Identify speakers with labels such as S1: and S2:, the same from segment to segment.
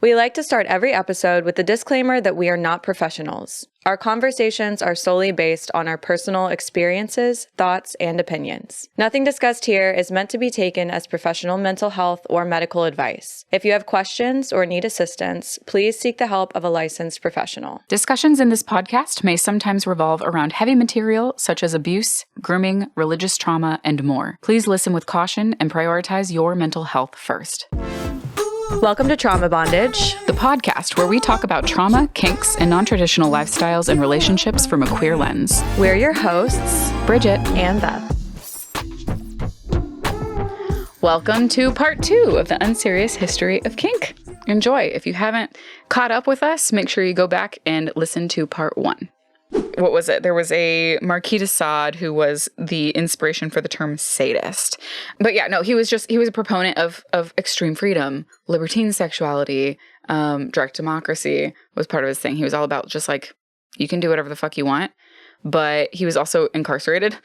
S1: We like to start every episode with the disclaimer that we are not professionals. Our conversations are solely based on our personal experiences, thoughts, and opinions. Nothing discussed here is meant to be taken as professional mental health or medical advice. If you have questions or need assistance, please seek the help of a licensed professional.
S2: Discussions in this podcast may sometimes revolve around heavy material such as abuse, grooming, religious trauma, and more. Please listen with caution and prioritize your mental health first.
S1: Welcome to Trauma Bondage,
S2: the podcast where we talk about trauma, kinks, and non-traditional lifestyles and relationships from a queer lens.
S1: We're your hosts,
S2: Brigitte
S1: and Beth.
S2: Welcome to part 2 of the Unserious history of kink. Enjoy. If you haven't caught up with us, make sure you go back and listen to part 1. What was it? There was a Marquis de Sade who was the inspiration for the term sadist. But yeah, no, he was a proponent of extreme freedom, libertine sexuality, direct democracy was part of his thing. He was all about just like, you can do whatever the fuck you want. But he was also incarcerated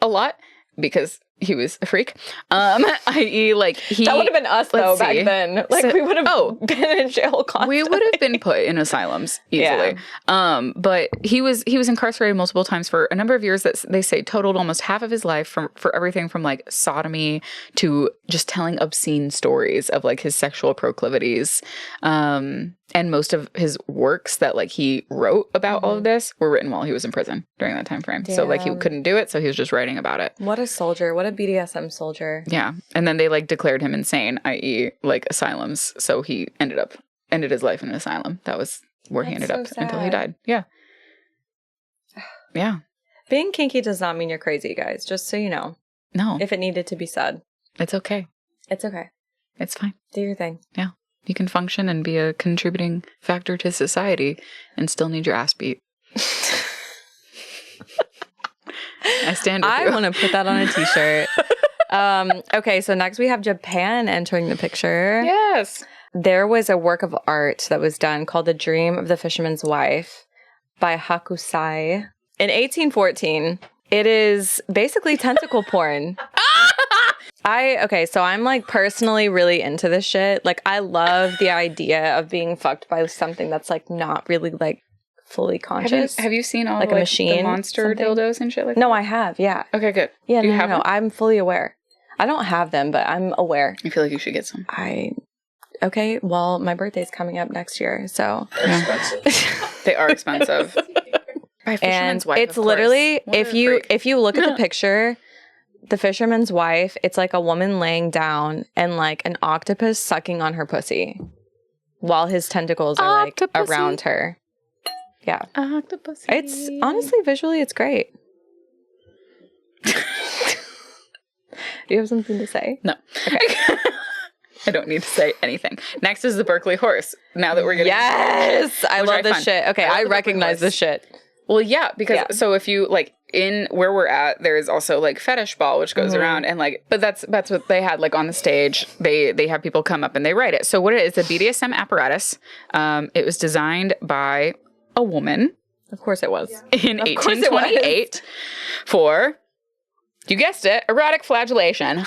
S2: a lot because he was a freak. I.e. like he...
S1: That would have been us though back then. Like we would have been in jail constantly.
S2: We would have been put in asylums easily. Yeah. But he was incarcerated multiple times for a number of years that they say totaled almost half of his life for everything from like sodomy to just telling obscene stories of like his sexual proclivities. And most of his works that like he wrote about all of this were written while he was in prison during that time frame. Damn. So like he couldn't do it, so he was just writing about it.
S1: What a soldier. What a BDSM soldier.
S2: Yeah. And then they like declared him insane, i.e. like asylums. So he ended his life in an asylum. That was where he ended up until he died. Yeah. Yeah.
S1: Being kinky does not mean you're crazy, guys. Just so you know.
S2: No.
S1: If it needed to be said.
S2: It's okay.
S1: It's okay.
S2: It's fine.
S1: Do your thing.
S2: Yeah. You can function and be a contributing factor to society and still need your ass beat. I stand with you.
S1: I want to put that on a t-shirt. Okay, so next we have Japan entering the picture.
S2: Yes.
S1: There was a work of art that was done called The Dream of the Fisherman's Wife by Hakusai. In 1814, it is basically tentacle porn. So I'm like personally really into this shit. Like I love the idea of being fucked by something that's like not really like fully conscious.
S2: Have you seen all
S1: like
S2: like,
S1: a machine,
S2: the monster dildos and shit like that?
S1: No, I have. Yeah.
S2: Okay, good.
S1: Yeah,
S2: Do you have them?
S1: I'm fully aware. I don't have them, but I'm aware.
S2: I feel like you should get some.
S1: Okay, well, my birthday's coming up next year, so.
S2: They are expensive. By Fisherman's Wife,
S1: it's literally, if you look at the picture, the Fisherman's Wife, it's like a woman laying down and like an octopus sucking on her pussy while his tentacles are like around her. Yeah.
S2: Octopus.
S1: It's honestly, visually, it's great. Do you have something to say?
S2: No. Okay. I don't need to say anything. Next is the Berkeley horse. Now that we're getting
S1: I love this shit. Okay, I recognize this shit.
S2: Well, yeah, because so if you like in where we're at, there is also like fetish ball, which goes around and like, but that's what they had like on the stage. They have people come up and they write it. So what it is, a BDSM apparatus. It was designed by a woman.
S1: Of course it was.
S2: In 1828 for, you guessed it, erotic flagellation.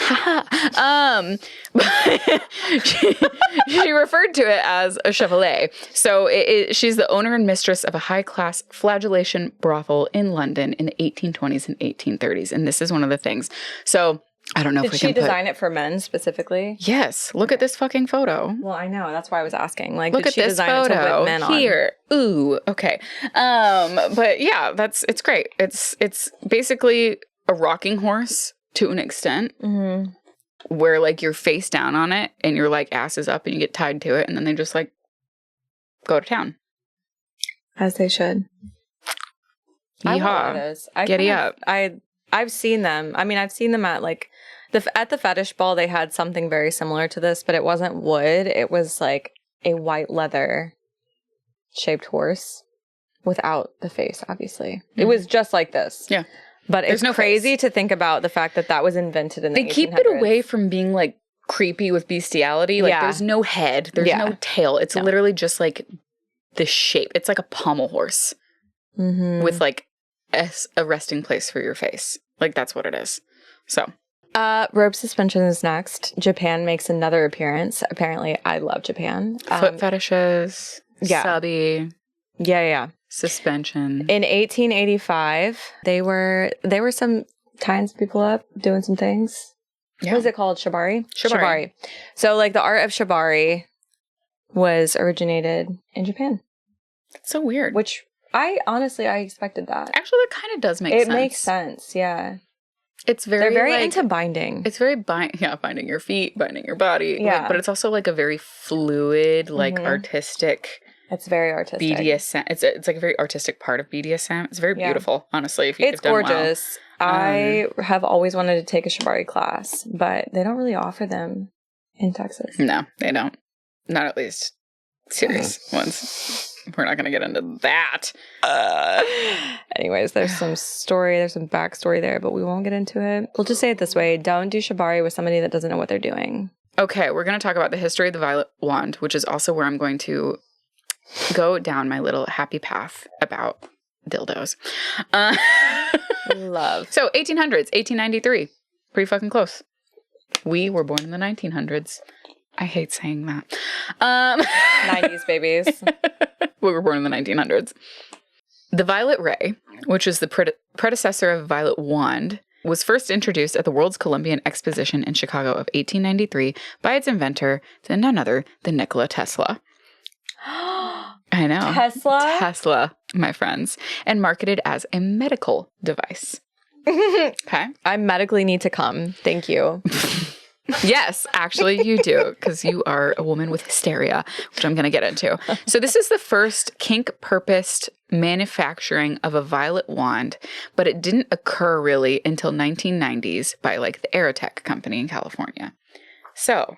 S2: She referred to it as a chevalet. So she's the owner and mistress of a high-class flagellation brothel in London in the 1820s and 1830s. And this is one of the things. So I don't know if we can
S1: Did she design it for men specifically?
S2: Yes. Look at this fucking photo.
S1: Well, I know. That's why I was asking. Like,
S2: look
S1: did she design it to whip men on?
S2: Here. Ooh. Okay. But yeah, it's great. It's basically a rocking horse to an extent where like you're face down on it and your like ass is up and you get tied to it and then they just like go to town.
S1: As they should.
S2: Yeehaw. Giddy up.
S1: I've seen them. I mean, I've seen them at like at the fetish ball. They had something very similar to this, but it wasn't wood. It was like a white leather shaped horse without the face, obviously. It was just like this.
S2: Yeah.
S1: But it's crazy to think about the fact that was invented in the 1800s.
S2: They keep it away from being like creepy with bestiality. Like there's no head. There's no tail. It's literally just like the shape. It's like a pommel horse with like a resting place for your face. Like that's what it is. So
S1: Rope suspension is next. Japan makes another appearance. Apparently, I love Japan.
S2: Foot fetishes, subby, suspension.
S1: In 1885, they were some tying some people up, doing some things. Yeah. What is it called? Shibari? Shibari. So, like, the art of shibari was originated in Japan.
S2: That's so weird.
S1: Which I expected that.
S2: Actually, that kind of does make sense.
S1: It makes sense, yeah.
S2: They're
S1: very like, into binding.
S2: It's very binding your feet, binding your body. Yeah. But it's also like a very fluid, like artistic.
S1: It's very artistic.
S2: BDSM. It's like a very artistic part of BDSM. It's very beautiful, honestly. If
S1: it's gorgeous. Well. I have always wanted to take a shibari class, but they don't really offer them in Texas.
S2: No, they don't. Not at least serious ones. We're not going to get into that.
S1: Anyways, there's some backstory there, but we won't get into it. We'll just say it this way. Don't do shibari with somebody that doesn't know what they're doing.
S2: Okay, we're going to talk about the history of the violet wand, which is also where I'm going to go down my little happy path about dildos.
S1: Love.
S2: So 1800s, 1893. Pretty fucking close. We were born in the 1900s. I hate saying that.
S1: 90s babies.
S2: We were born in the 1900s. The violet ray, which is the predecessor of violet wand, was first introduced at the World's Columbian Exposition in Chicago of 1893 by its inventor, none other than Nikola Tesla. I know. Tesla, my friends. And marketed as a medical device. Okay.
S1: I medically need to come. Thank you.
S2: Yes, actually you do, because you are a woman with hysteria, which I'm going to get into. So this is the first kink-purposed manufacturing of a violet wand, but it didn't occur really until 1990s by like the Aerotech company in California. So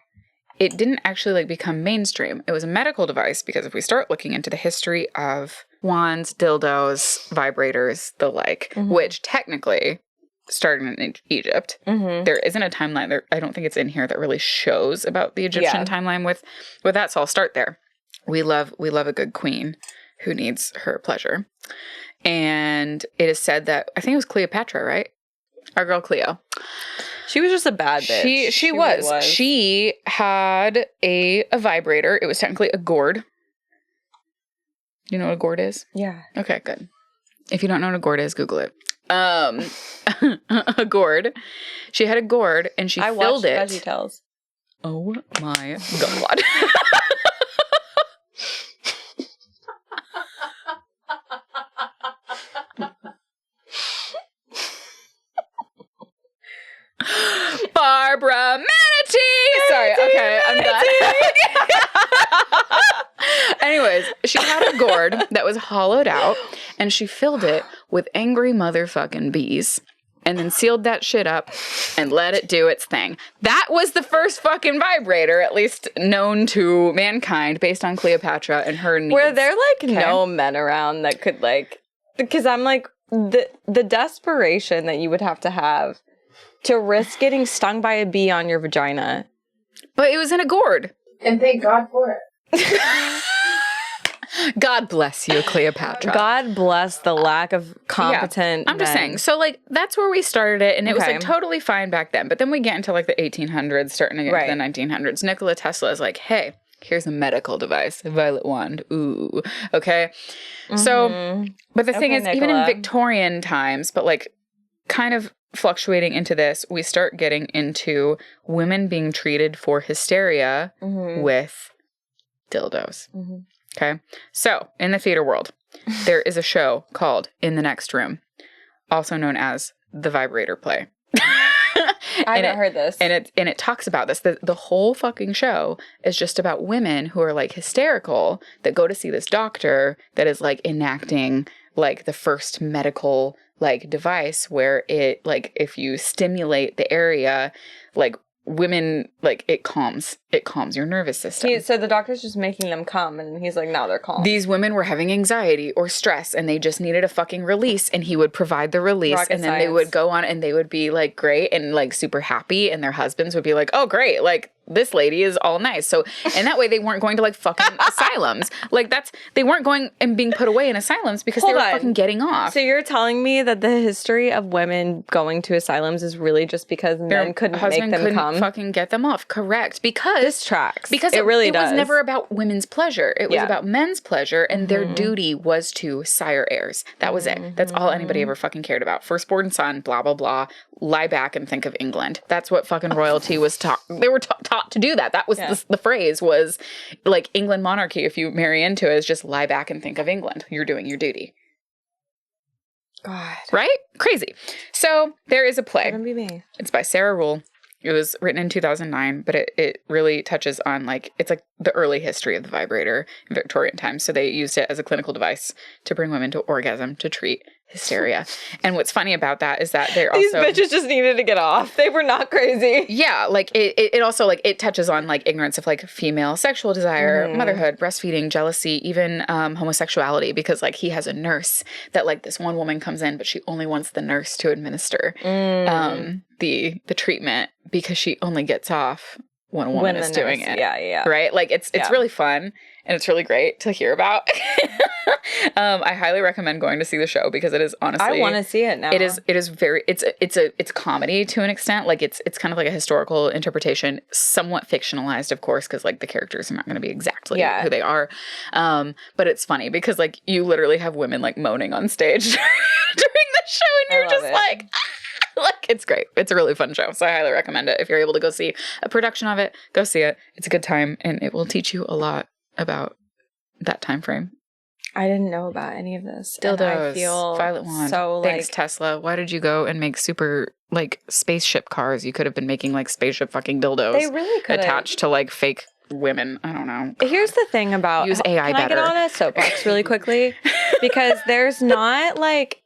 S2: it didn't actually like become mainstream. It was a medical device because if we start looking into the history of wands, dildos, vibrators, the like, which technically started in Egypt. There isn't a timeline there. I don't think it's in here that really shows about the Egyptian timeline with that. So I'll start there. We love a good queen who needs her pleasure. And it is said that, I think it was Cleopatra, right? Our girl Cleo.
S1: She was just a bad bitch.
S2: She was. Really was. She had a vibrator. It was technically a gourd. You know what a gourd is?
S1: Yeah.
S2: Okay, good. If you don't know what a gourd is, Google it. A gourd. She had a gourd and she filled it.
S1: VeggieTales.
S2: Oh my God. Barbara Manatee! Sorry, okay, I'm done. Anyways, she had a gourd that was hollowed out and she filled it with angry motherfucking bees and then sealed that shit up and let it do its thing. That was the first fucking vibrator, at least known to mankind, based on Cleopatra and her needs.
S1: Were there like no men around that could like, because I'm like, the desperation that you would have to risk getting stung by a bee on your vagina.
S2: But it was in a gourd.
S3: And thank God for it.
S2: God bless you, Cleopatra.
S1: God bless the lack of competent
S2: I'm just saying. So, like, that's where we started it, and it was, like, totally fine back then. But then we get into, like, the 1800s, starting to get into the 1900s. Nikola Tesla is like, hey, here's a medical device, a violet wand. Ooh. Okay? So, but the thing is, Nikola, even in Victorian times, but, like, kind of fluctuating into this, we start getting into women being treated for hysteria with dildos. Okay. So in the theater world, there is a show called In the Next Room, also known as the Vibrator Play.
S1: I haven't heard this.
S2: And it talks about this. The whole fucking show is just about women who are like hysterical that go to see this doctor that is like enacting like the first medical like device where it like if you stimulate the area, like women, like it calms your nervous system.
S1: So the doctor's just making them come and he's like, no, they're calm.
S2: These women were having anxiety or stress and they just needed a fucking release and he would provide the release.
S1: Rocket
S2: and then
S1: science.
S2: they would go on and they would be like great and like super happy and their husbands would be like, oh great, like this lady is all nice. So, and that way they weren't going to like fucking asylums. Like they weren't going and being put away in asylums because they were fucking getting off.
S1: So you're telling me that the history of women going to asylums is really just because men couldn't make them come?
S2: Fucking get them off. Correct. Because
S1: this tracks.
S2: Because it was never about women's pleasure. It was about men's pleasure, and their duty was to sire heirs. That was it. That's all anybody ever fucking cared about. Firstborn son, blah, blah, blah. Lie back and think of England. That's what fucking royalty was taught. They were taught to do that. That was the phrase was like England monarchy. If you marry into it, is just lie back and think of England. You're doing your duty.
S1: God.
S2: Right? Crazy. So there is a play.
S1: Couldn't be me.
S2: It's by Sarah Rule. It was written in 2009, but it really touches on like, it's like the early history of the vibrator in Victorian times. So they used it as a clinical device to bring women to orgasm to treat hysteria. And what's funny about that is that they're
S1: These bitches just needed to get off. They were not crazy.
S2: Yeah, like it also like it touches on like ignorance of like female sexual desire, motherhood, breastfeeding, jealousy, even homosexuality, because like he has a nurse that like this one woman comes in, but she only wants the nurse to administer the treatment because she only gets off when a woman is doing it.
S1: Yeah.
S2: Right? Like it's really fun. And it's really great to hear about. I highly recommend going to see the show because it is honestly.
S1: I want to see it now.
S2: It is very. It's comedy to an extent. Like it's kind of like a historical interpretation, somewhat fictionalized, of course, because like the characters are not going to be exactly who they are. But it's funny because like you literally have women like moaning on stage during the show, and you're just like. Like, it's great. It's a really fun show. So I highly recommend it. If you're able to go see a production of it, go see it. It's a good time, and it will teach you a lot about that time frame.
S1: I didn't know about any of this.
S2: Dildos.
S1: I feel
S2: Violet Wand.
S1: so
S2: Thanks,
S1: like
S2: Tesla. Why did you go and make super like spaceship cars? You could have been making like spaceship fucking dildos.
S1: They really could
S2: attached to like fake women. I don't know.
S1: Here's the thing about
S2: use AI better.
S1: Can I get on a soapbox really quickly? Because there's not like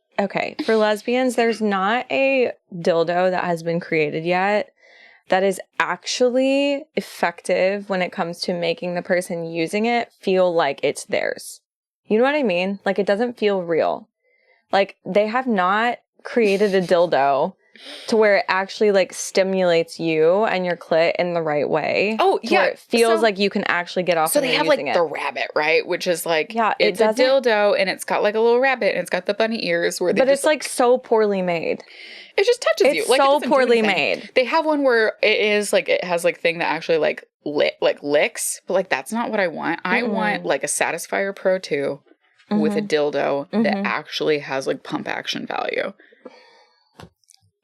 S1: for lesbians, there's not a dildo that has been created yet that is actually effective when it comes to making the person using it feel like it's theirs. You know what I mean? Like, it doesn't feel real. Like, they have not created a dildo to where it actually, like, stimulates you and your clit in the right way.
S2: Oh, yeah.
S1: Where it feels like you can actually get off.
S2: So they have, like, the rabbit, right? Which is, like, it's a dildo, and it's got, like, a little rabbit, and it's got the bunny ears. But
S1: it's, like, so poorly made.
S2: It just touches you.
S1: It's
S2: like,
S1: so poorly made.
S2: They have one where it is, like, it has, like, thing that actually, like, licks. But, like, that's not what I want. I want, like, a Satisfyer Pro 2 with a dildo that actually has, like, pump action value.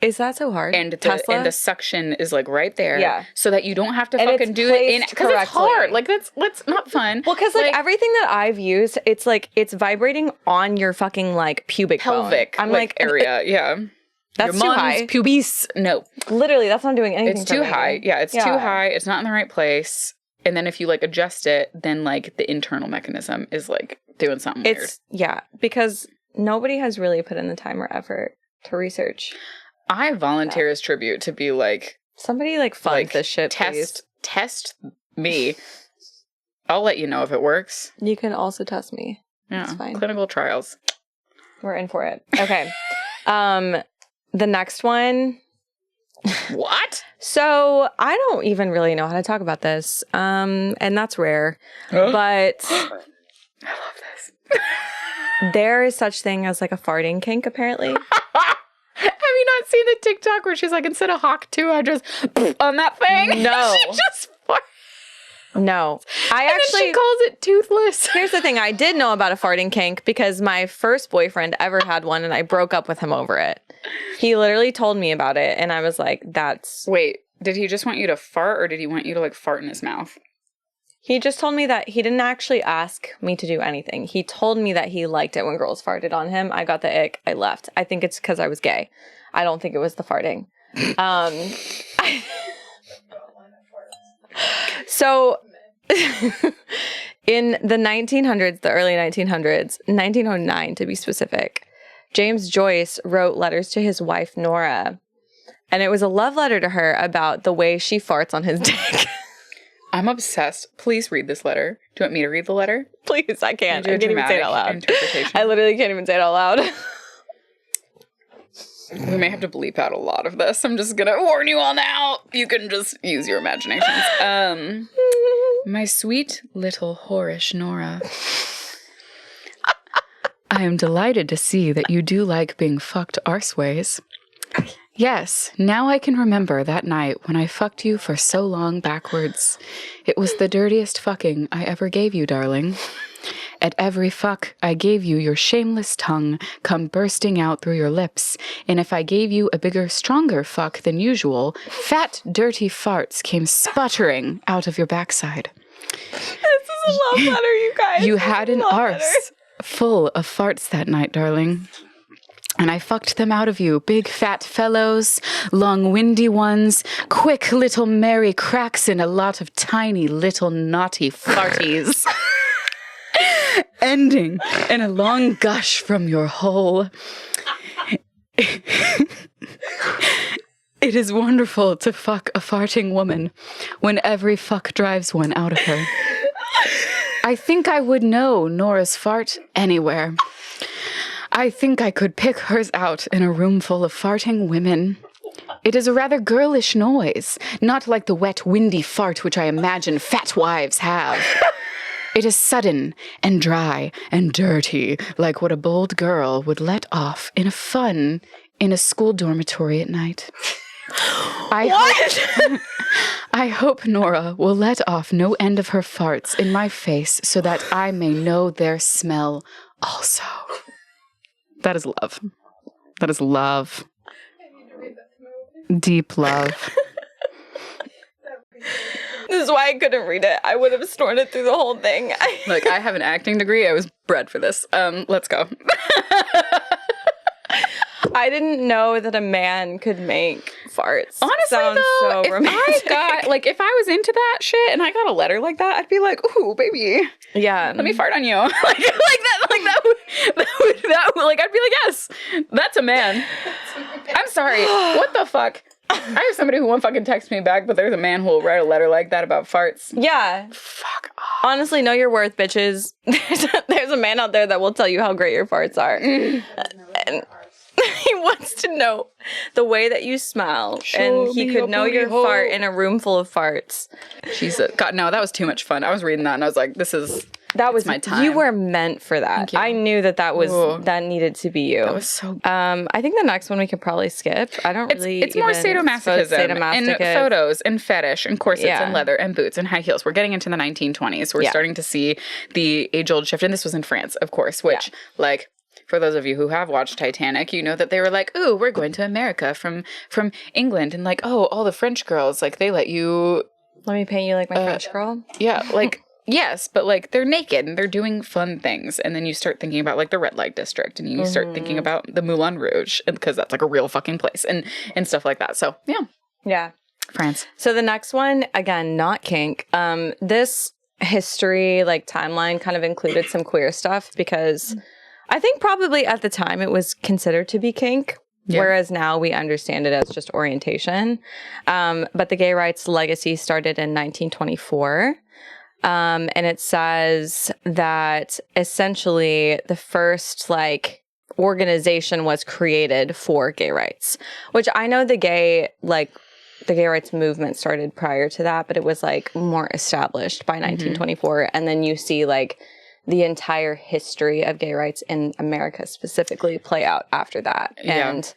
S1: Is that so hard?
S2: And the suction is like right there.
S1: Yeah.
S2: So that you don't have to fucking do it in because it's hard. Like that's not fun.
S1: Well, because like everything that I've used, it's like it's vibrating on your fucking like pubic
S2: pelvic
S1: bone. I'm like
S2: area. Yeah.
S1: That's
S2: your
S1: too high.
S2: Pubis. No.
S1: Literally, that's not doing anything.
S2: It's too high. Yeah, it's too high. It's not in the right place. And then if you like adjust it, then like the internal mechanism is like doing something weird.
S1: Yeah, because nobody has really put in the time or effort to research.
S2: I volunteer as tribute to be like
S1: somebody like fund this shit.
S2: Test me. I'll let you know if it works.
S1: You can also test me.
S2: Yeah,
S1: it's fine.
S2: Clinical trials.
S1: We're in for it. Okay. The next one.
S2: What?
S1: So I don't even really know how to talk about this. And that's rare. But
S2: I love this.
S1: There is such thing as like a farting kink, apparently.
S2: Have you not seen the TikTok where she's like, instead of Hawk 2, I just on that thing?
S1: No.
S2: She just
S1: No.
S2: Then she calls it toothless.
S1: Here's the thing. I did know about a farting kink because my first boyfriend ever had one and I broke up with him over it. He literally told me about it and I was like, that's...
S2: Wait, did he just want you to fart or did he want you to like fart in his mouth?
S1: He just told me that he didn't actually ask me to do anything. He told me that he liked it when girls farted on him. I got the ick. I left. I think it's because I was gay. I don't think it was the farting. So in the 1900s, the early 1900s, 1909 to be specific, James Joyce wrote letters to his wife, Nora. And it was a love letter to her about the way she farts on his dick.
S2: I'm obsessed. Please read this letter. Do you want me to read the letter?
S1: Please, I can't. I can't even say it out loud.
S2: Interpretation.
S1: I literally can't even say it out loud.
S2: We may have to bleep out a lot of this. I'm just gonna warn you all now. You can just use your imaginations. My sweet little whorish Nora. I am delighted to see that you do like being fucked arseways. Yes, now I can remember that night when I fucked you for so long backwards. It was the dirtiest fucking I ever gave you, darling. At every fuck, I gave you your shameless tongue come bursting out through your lips, and if I gave you a bigger, stronger fuck than usual, fat, dirty farts came sputtering out of your backside.
S1: This is a love letter, you guys.
S2: You had an arse full of farts that night, darling. And I fucked them out of you, big fat fellows, long windy ones, quick little merry cracks, and a lot of tiny little naughty farties. Ending in a long gush from your hole. It is wonderful to fuck a farting woman when every fuck drives one out of her. I think I would know Nora's fart anywhere. I think I could pick hers out in a room full of farting women. It is a rather girlish noise, not like the wet, windy fart which I imagine fat wives have. It is sudden and dry and dirty, like what a bold girl would let off in a school dormitory at night. I hope Nora will let off no end of her farts in my face so that I may know their smell also. That is love. That is love. Deep love.
S1: This is why I couldn't read it. I would have snorted through the whole thing.
S2: Look, I have an acting degree. I was bred for this. Let's go.
S1: I didn't know that a man could make farts.
S2: Honestly,
S1: Sounds
S2: though,
S1: so romantic.
S2: if I was into that shit and I got a letter like that, I'd be like, ooh, baby.
S1: Yeah.
S2: Let me fart on you. I'd be like, yes, that's a man. I'm sorry. What the fuck? I have somebody who won't fucking text me back, but there's a man who will write a letter like that about farts.
S1: Yeah.
S2: Fuck off.
S1: Honestly, know your worth, bitches. There's a man out there that will tell you how great your farts are. And he wants to know the way that you smell. And he could know your fart in a room full of farts.
S2: Jesus. God, no, that was too much fun. I was reading that and I was like, that was my time.
S1: You were meant for that. I knew that needed to be you.
S2: That was so good.
S1: I think the next one we could probably skip. I don't really.
S2: It's more sadomasochism and photos and fetish and corsets and leather and boots and high heels. We're getting into the 1920s. We're starting to see the age-old shift, and this was in France, of course. Which, for those of you who have watched Titanic, you know that they were like, "Ooh, we're going to America from England," and like, "Oh, all the French girls, like they let you
S1: me paint you like my French girl."
S2: Yeah, like. Yes, but like they're naked and they're doing fun things, and then you start thinking about like the red light district, and you start thinking about the Moulin Rouge, because that's like a real fucking place, and stuff like that. So yeah, France.
S1: So the next one, again, not kink. This history timeline kind of included some queer stuff because I think probably at the time it was considered to be kink. Yeah. Whereas now we understand it as just orientation. But the gay rights legacy started in 1924. And it says that essentially the first organization was created for gay rights, which I know the gay rights movement started prior to that, but it was more established by 1924. And then you see the entire history of gay rights in America specifically play out after that, and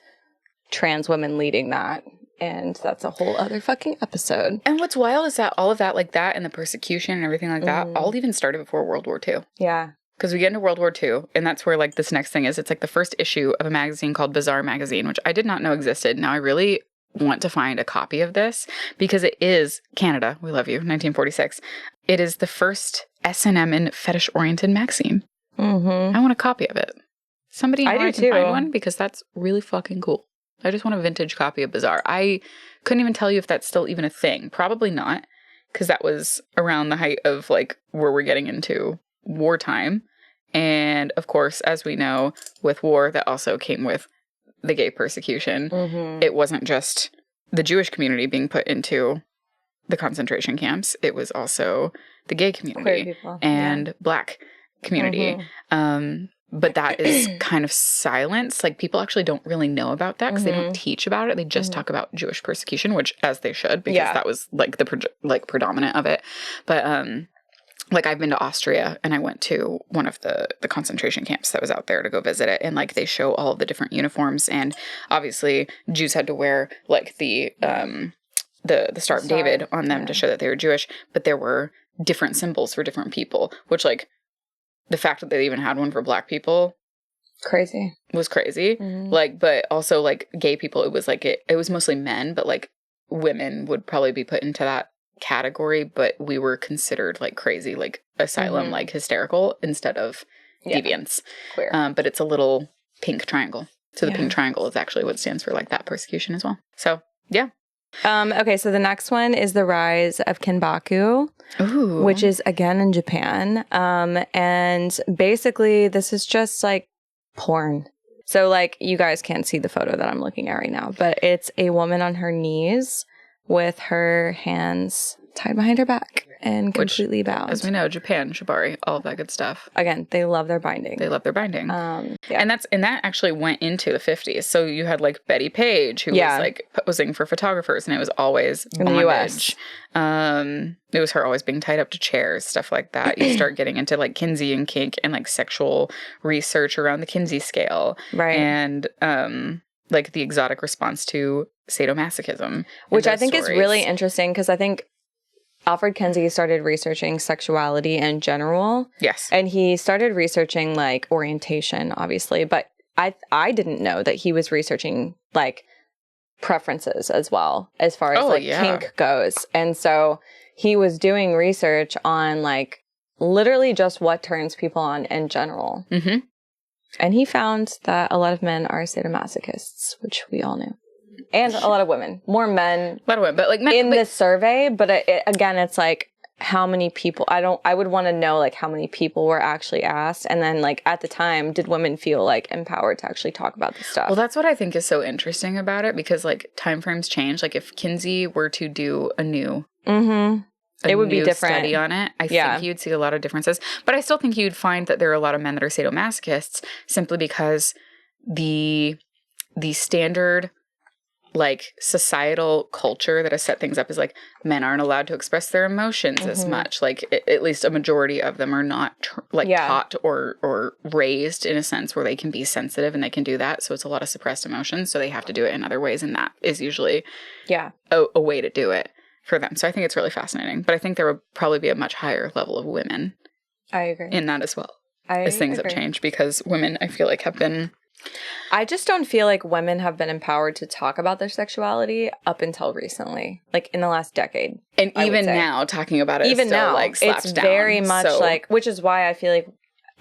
S1: trans women leading that. And that's a whole other fucking episode.
S2: And what's wild is that all of that, and the persecution and everything like that, all even started before World War II.
S1: Yeah.
S2: Because we get into World War II, and that's where, this next thing is. It's, the first issue of a magazine called Bazaar Magazine, which I did not know existed. Now, I really want to find a copy of this, because it is Canada. We love you. 1946. It is the first S&M and fetish-oriented magazine. I want a copy of it. Somebody know I can find one, because that's really fucking cool. I just want a vintage copy of Bazaar. I couldn't even tell you if that's still even a thing. Probably not, because that was around the height of, where we're getting into wartime. And, of course, as we know, with war, that also came with the gay persecution. It wasn't just the Jewish community being put into the concentration camps. It was also the gay community and Black community. but that is kind of silenced. Like, people actually don't really know about that because they don't teach about it. They just talk about Jewish persecution, which, as they should, because that was, like, the predominant of it. But, like, I've been to Austria, and I went to one of the concentration camps that was out there to go visit it, and, like, they show all of the different uniforms, and obviously Jews had to wear, like, the Star of David on them to show that they were Jewish, but there were different symbols for different people, which, like, the fact that they even had one for Black people was crazy. Like, but also, like, gay people, it was like, it was mostly men, but, like, women would probably be put into that category, but we were considered, like, crazy, like, asylum, like, hysterical instead of deviants.
S1: Queer.
S2: But it's a little pink triangle. So the pink triangle is actually what stands for, like, that persecution as well. So, yeah.
S1: Okay, so the next one is the rise of Kinbaku, which is again in Japan. And basically this is just like porn. So, like, you guys can't see the photo that I'm looking at right now, but it's a woman on her knees with her hands tied behind her back and completely bound.
S2: As we know, Japan, shibari, all of that good stuff.
S1: Again, they love their binding.
S2: And that actually went into the 50s. So you had, like, Betty Page, who was, like, posing for photographers, and it was always
S1: in the US.
S2: It was her always being tied up to chairs, stuff like that. You start getting into, like, Kinsey and kink and, like, sexual research around the Kinsey scale.
S1: Right.
S2: And, like, the exotic response to sadomasochism.
S1: Which I think is really interesting, because I think Alfred Kinsey started researching sexuality in general.
S2: Yes.
S1: And he started researching, like, orientation, obviously. But I didn't know that he was researching, like, preferences as well, as far as, kink goes. And so he was doing research on, like, literally just what turns people on in general. And he found that a lot of men are sadomasochists, which we all knew. And a lot of women. More men.
S2: A lot of women, but, like, men
S1: in this survey. But again, it's like, how many people? I would want to know, like, how many people were actually asked, and then, like, at the time, did women feel, like, empowered to actually talk about this stuff?
S2: Well, that's what I think is so interesting about it, because, like, time frames change. Like, if Kinsey were to do a new
S1: it would be different
S2: study on it, I think you'd see a lot of differences. But I still think you'd find that there are a lot of men that are sadomasochists, simply because the standard, like, societal culture that has set things up is, like, men aren't allowed to express their emotions as much. Like, at least a majority of them are not taught or raised in a sense where they can be sensitive and they can do that. So it's a lot of suppressed emotions. So they have to do it in other ways, and that is usually a way to do it for them. So I think it's really fascinating. But I think there would probably be a much higher level of women.
S1: I agree.
S2: In that as well. As things have changed, because women, I feel like, have been...
S1: I just don't feel like women have been empowered to talk about their sexuality up until recently, like, in the last decade.
S2: And even now, talking about it even is still, now, like, slapped
S1: it's
S2: down.
S1: Very much like, which is why I feel like,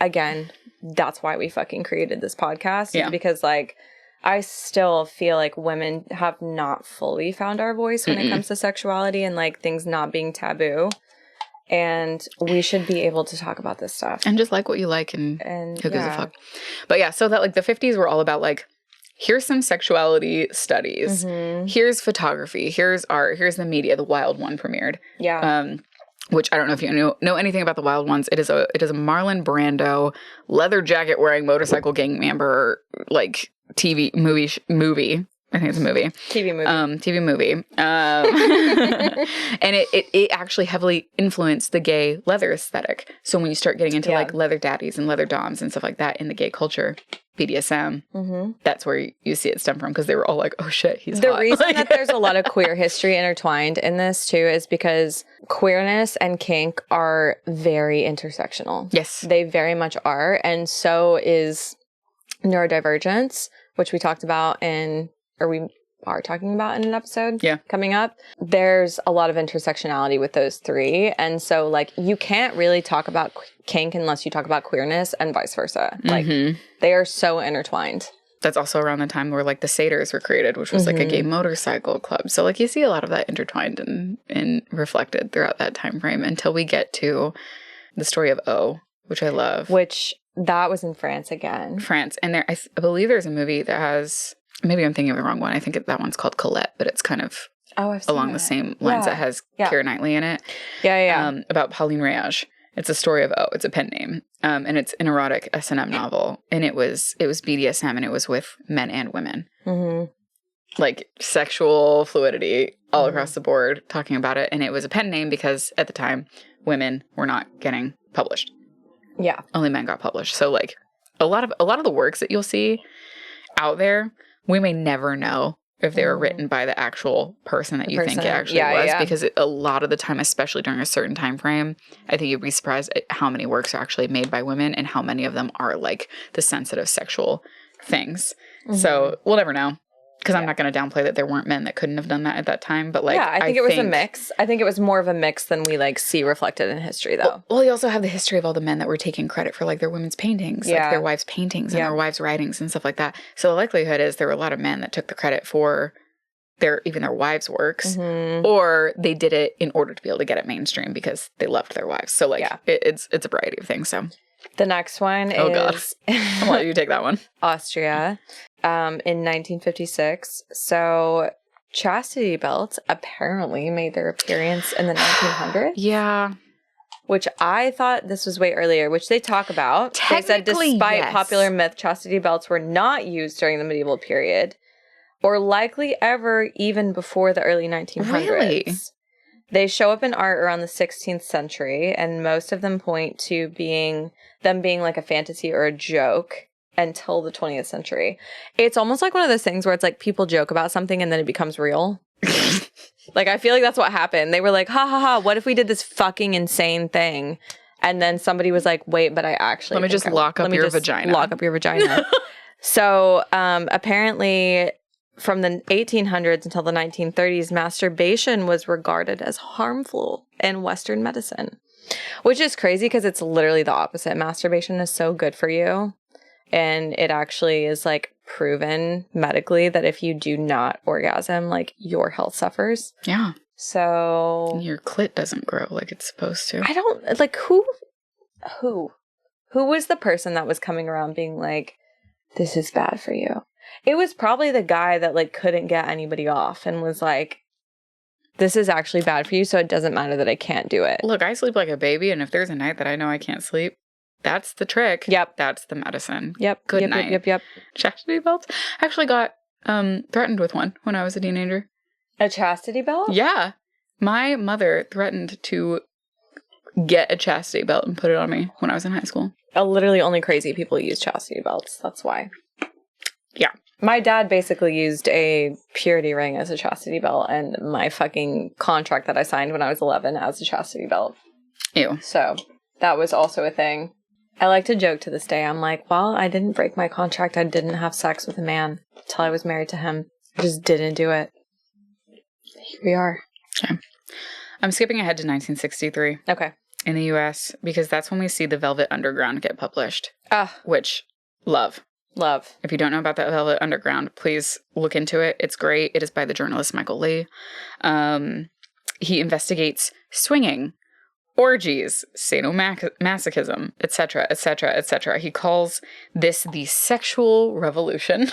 S1: again, that's why we fucking created this podcast. Yeah. Because, like, I still feel like women have not fully found our voice when it comes to sexuality and, like, things not being taboo. And we should be able to talk about this stuff.
S2: And just like what you like, and who gives a fuck. But yeah, so that, like, the 50s were all about, like, here's some sexuality studies. Here's photography. Here's art. Here's the media. The Wild One premiered. Yeah. Which I don't know if you know anything about the Wild Ones. It is a Marlon Brando leather jacket wearing motorcycle gang member, like, TV movie. I think it's a movie.
S1: TV
S2: movie. And it actually heavily influenced the gay leather aesthetic. So when you start getting into, like, leather daddies and leather doms and stuff like that in the gay culture, BDSM, that's where you see it stem from, because they were all like, oh shit, he's hot.
S1: The reason that there's a lot of queer history intertwined in this, too, is because queerness and kink are very intersectional.
S2: Yes.
S1: They very much are. And so is neurodivergence, which we talked about we are talking about in an episode coming up. There's a lot of intersectionality with those three. And so, like, you can't really talk about kink unless you talk about queerness, and vice versa. Like, they are so intertwined.
S2: That's also around the time where, like, the Satyrs were created, which was like a gay motorcycle club. So, like, you see a lot of that intertwined and reflected throughout that time frame until we get to the story of O, which I love.
S1: Which, that was in France again.
S2: France. And I believe there's a movie that has... Maybe I'm thinking of the wrong one. I think that one's called Colette, but it's kind of along the same lines. That has Keira Knightley in it.
S1: Yeah.
S2: About Pauline Réage. It's a story of it's a pen name, and it's an erotic S&M novel, and it was BDSM, and it was with men and women, like sexual fluidity all across the board, talking about it, and it was a pen name because at the time women were not getting published.
S1: Yeah,
S2: only men got published. So like a lot of the works that you'll see out there, we may never know if they were written by the actual person that you think it actually was, because a lot of the time, especially during a certain time frame, I think you'd be surprised at how many works are actually made by women and how many of them are like the sensitive sexual things. So we'll never know, because I'm not going to downplay that there weren't men that couldn't have done that at that time. But like,
S1: I think it was a mix. I think it was more of a mix than we like see reflected in history, though.
S2: Well, you also have the history of all the men that were taking credit for like their women's paintings, like their wives' paintings and their wives' writings and stuff like that. So the likelihood is there were a lot of men that took the credit for even their wives' works, or they did it in order to be able to get it mainstream because they loved their wives. So like, it's a variety of things. So
S1: the next one is
S2: God. I'll let you take that one.
S1: Austria, in 1956. So chastity belts apparently made their appearance in the 1900s.
S2: Yeah.
S1: Which I thought this was way earlier, which they talk about. They said despite popular myth, chastity belts were not used during the medieval period, or likely ever even before the early 1900s.
S2: Really?
S1: They show up in art around the 16th century, and most of them point to them being like a fantasy or a joke until the 20th century. It's almost like one of those things where it's like people joke about something and then it becomes real. Like, I feel like that's what happened. They were like, ha ha ha, what if we did this fucking insane thing? And then somebody was like, wait, but I actually...
S2: Let me just lock up your vagina.
S1: So apparently... From the 1800s until the 1930s, masturbation was regarded as harmful in Western medicine, which is crazy because it's literally the opposite. Masturbation is so good for you, and it actually is like proven medically that if you do not orgasm, like your health suffers.
S2: Yeah.
S1: So
S2: your clit doesn't grow like it's supposed to.
S1: I don't like who was the person that was coming around being like, this is bad for you. It was probably the guy that like couldn't get anybody off and was like, this is actually bad for you, so it doesn't matter that I can't do it.
S2: Look, I sleep like a baby, and if there's a night that I know I can't sleep, that's the trick.
S1: Yep.
S2: That's the medicine.
S1: Yep.
S2: Good night.
S1: Yep.
S2: Chastity belts? I actually got threatened with one when I was a teenager.
S1: A chastity belt?
S2: Yeah. My mother threatened to get a chastity belt and put it on me when I was in high school.
S1: Literally only crazy people use chastity belts. That's why.
S2: Yeah.
S1: My dad basically used a purity ring as a chastity belt, and my fucking contract that I signed when I was 11 as a chastity belt.
S2: Ew.
S1: So that was also a thing. I like to joke to this day. I'm like, well, I didn't break my contract. I didn't have sex with a man until I was married to him. I just didn't do it. Here we are.
S2: Okay. I'm skipping ahead to 1963.
S1: Okay.
S2: In the U.S., because that's when we see The Velvet Underground get published. Which, love. If you don't know about that Velvet Underground, please look into it. It's great. It is by the journalist Michael Lee. He investigates swinging, orgies, sadomasochism, etc., etc., etc. He calls this the sexual revolution.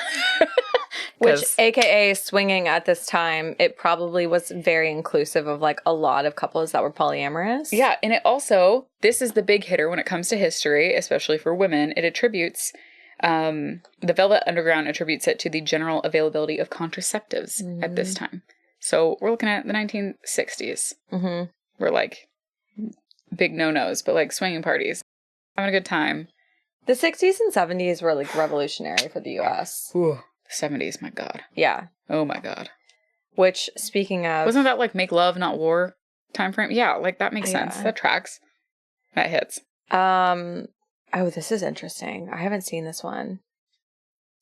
S1: Which, aka swinging at this time, it probably was very inclusive of like a lot of couples that were polyamorous.
S2: Yeah, and it also, this is the big hitter when it comes to history, especially for women. It attributes... the Velvet Underground attributes it to the general availability of contraceptives at this time. So we're looking at the 1960s. We're like big no-nos, but like swinging parties, having a good time.
S1: The 60s and 70s were like revolutionary for the U.S.
S2: Ooh, the 70s, my God.
S1: Yeah.
S2: Oh my God.
S1: Which, speaking of...
S2: Wasn't that like make love, not war time frame? Yeah, like that makes sense. That tracks. That hits.
S1: Oh, this is interesting. I haven't seen this one.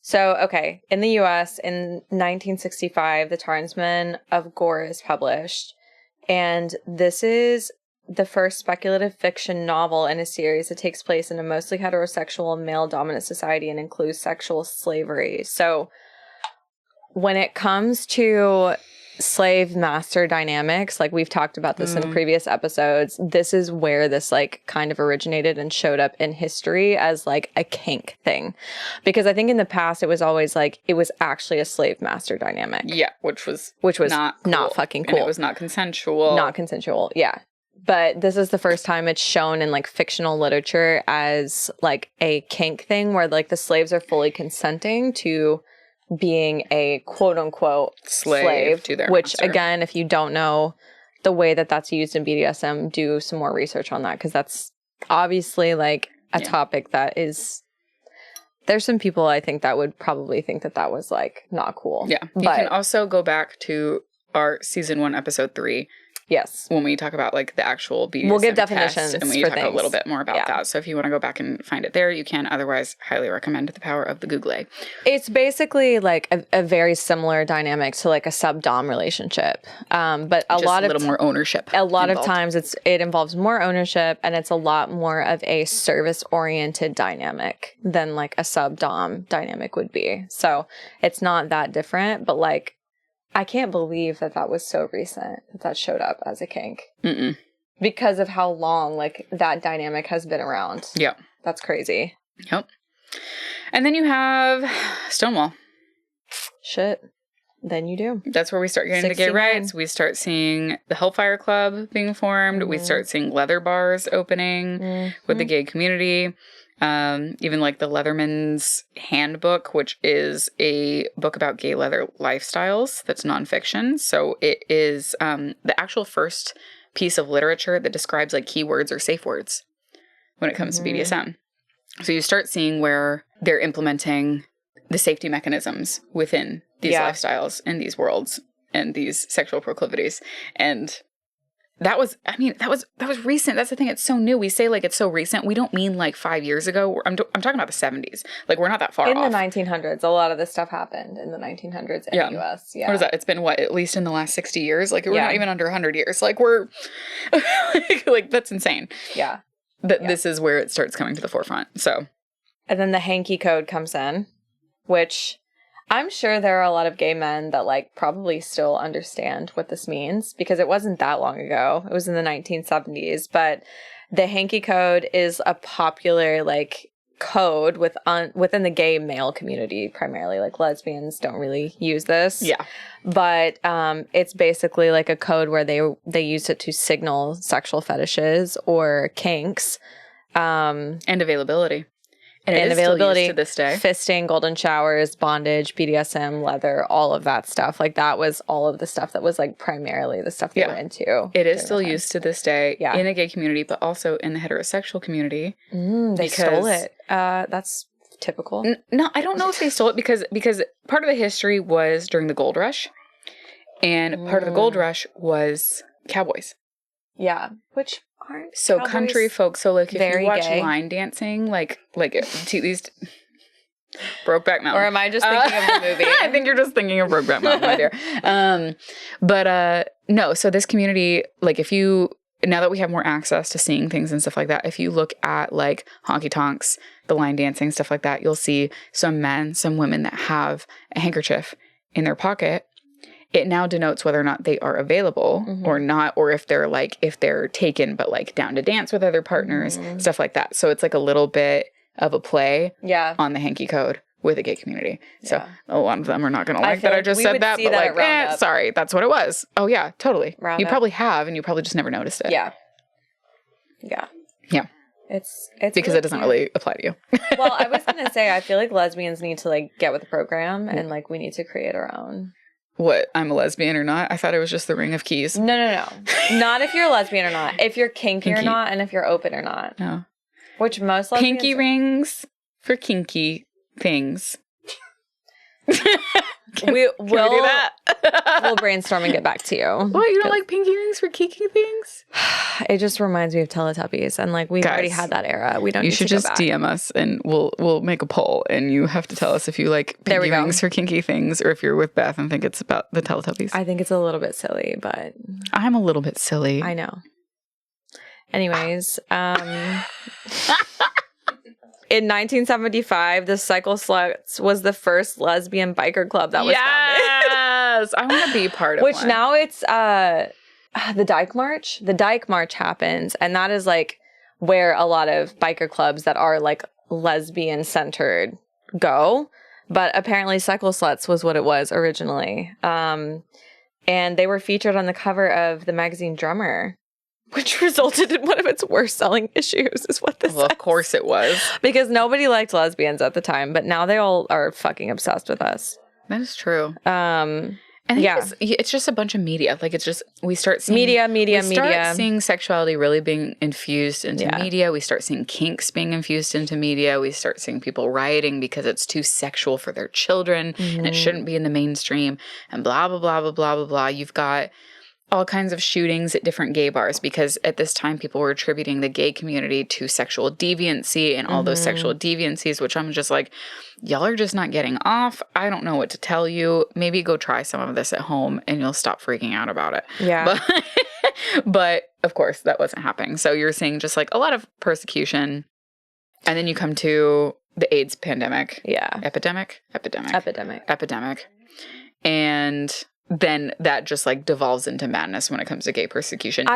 S1: So, okay. In the U.S., in 1965, The Talisman of Gore is published. And this is the first speculative fiction novel in a series that takes place in a mostly heterosexual, male-dominant society and includes sexual slavery. So, when it comes to slave-master dynamics, like we've talked about this in previous episodes, this is where this like kind of originated and showed up in history as like a kink thing. Because I think in the past it was always like it was actually a slave-master dynamic.
S2: Yeah, which was
S1: not fucking cool.
S2: And it was not consensual.
S1: Not consensual, yeah. but this is the first time it's shown in like fictional literature as like a kink thing where like the slaves are fully consenting to being a quote unquote slave
S2: to their
S1: which
S2: master.
S1: Again, if you don't know the way that that's used in BDSM, do some more research on that, because that's obviously like a topic that is, there's some people I think that would probably think that that was like not cool.
S2: Yeah. You can also go back to our season 1, episode 3.
S1: Yes.
S2: When we talk about like the actual BDSM
S1: we'll give
S2: test,
S1: definitions
S2: and we
S1: for
S2: talk
S1: things.
S2: a little bit more about that. So if you want to go back and find it there, you can. Otherwise, highly recommend The Power of the Google.
S1: It's basically like a very similar dynamic to like a sub-dom relationship. But a little
S2: more ownership.
S1: A lot of times it involves more ownership, and it's a lot more of a service-oriented dynamic than like a sub-dom dynamic would be. So it's not that different, but like I can't believe that that was so recent that showed up as a kink.
S2: Mm-mm.
S1: Because of how long like that dynamic has been around.
S2: Yeah.
S1: That's crazy.
S2: Yep. And then you have Stonewall.
S1: Shit. Then you do.
S2: That's where we start getting
S1: 69.
S2: to gay rights. We start seeing the Hellfire Club being formed. We start seeing leather bars opening with the gay community. Even like the Leatherman's Handbook, which is a book about gay leather lifestyles that's nonfiction. So it is the actual first piece of literature that describes like keywords or safe words when it comes to BDSM. So you start seeing where they're implementing the safety mechanisms within these lifestyles and these worlds and these sexual proclivities. And that was recent. That's the thing. It's so new. We say like it's so recent. We don't mean like 5 years ago. I'm talking about the 70s. Like we're not that far off.
S1: In the 1900s, a lot of this stuff happened in the 1900s in the US. Yeah.
S2: What is that? It's been at least in the last 60 years? Like we're not even under 100 years. Like we're like that's insane.
S1: Yeah.
S2: This is where it starts coming to the forefront. So.
S1: And then the hanky code comes in, which I'm sure there are a lot of gay men that like probably still understand what this means, because it wasn't that long ago. It was in the 1970s, but the hanky code is a popular like code within the gay male community primarily. Like lesbians don't really use this. Yeah. But it's basically like a code where they use it to signal sexual fetishes or kinks.
S2: And availability.
S1: And availability
S2: to this day.
S1: Fisting, golden showers, bondage, BDSM, leather, all of that stuff. Like that was all of the stuff that was like primarily the stuff they were into.
S2: It is still used to this day in a gay community, but also in the heterosexual community.
S1: They stole it. That's typical.
S2: No, I don't know if they stole it because part of the history was during the gold rush, and part of the gold rush was cowboys.
S1: Yeah, which aren't
S2: so country folk. So like if you watch
S1: gay.
S2: line dancing, like these Brokeback Mountain,
S1: or am I just thinking of the movie?
S2: I think you're just thinking of Brokeback Mountain, my dear. But no. So this community, like now that we have more access to seeing things and stuff like that, if you look at like honky tonks, the line dancing, stuff like that, you'll see some men, some women that have a handkerchief in their pocket. It now denotes whether or not they are available or not, or if they're taken, but like down to dance with other partners, stuff like that. So it's like a little bit of a play on the hanky code with the gay community. So a lot of them are not going to like that I just said that, but like, sorry, that's what it was. Oh yeah, totally. You probably have, and you probably just never noticed it.
S1: Yeah. It's
S2: because it doesn't really apply to you.
S1: Well, I was going to say, I feel like lesbians need to like get with the program, and like we need to create our own.
S2: What, I'm a lesbian or not? I thought it was just the ring of keys.
S1: No. Not if you're a lesbian or not. If you're kinky or not, and if you're open or not.
S2: No.
S1: Which most lesbians...
S2: Pinky rings for kinky things.
S1: We'll do that. We'll brainstorm and get back to you.
S2: What, you don't like pinky rings for kinky things?
S1: It just reminds me of Teletubbies, and like we've already had that era. We don't.
S2: You
S1: need
S2: should
S1: to
S2: just
S1: go back.
S2: DM us, and we'll make a poll, and you have to tell us if you like pinky rings for kinky things, or if you're with Beth and think it's about the Teletubbies.
S1: I think it's a little bit silly, but
S2: I'm a little bit silly.
S1: I know. Anyways, in 1975, the Cycle Sluts was the first lesbian biker club that was founded.
S2: Yes! I want to be part of
S1: Which
S2: one.
S1: now it's the Dyke March. The Dyke March happens, and that is like where a lot of biker clubs that are like lesbian centered go. But apparently Cycle Sluts was what it was originally. And they were featured on the cover of the magazine Drummer. which resulted in one of its worst selling issues, is what this
S2: Well,
S1: says.
S2: of course it was.
S1: Because nobody liked lesbians at the time, but now they all are fucking obsessed with us.
S2: That is true.
S1: And
S2: It's just a bunch of media. Like, it's just, we start seeing...
S1: Media.
S2: We start seeing sexuality really being infused into media. We start seeing kinks being infused into media. We start seeing people rioting because it's too sexual for their children and it shouldn't be in the mainstream and blah, blah, blah, blah, blah, blah, blah. You've got all kinds of shootings at different gay bars because at this time people were attributing the gay community to sexual deviancy and all those sexual deviancies, which I'm just like, y'all are just not getting off. I don't know what to tell you. Maybe go try some of this at home and you'll stop freaking out about it.
S1: Yeah.
S2: But of course that wasn't happening. So you're seeing just like a lot of persecution. And then you come to the AIDS pandemic.
S1: Yeah.
S2: Epidemic. And then that just like devolves into madness when it comes to gay persecution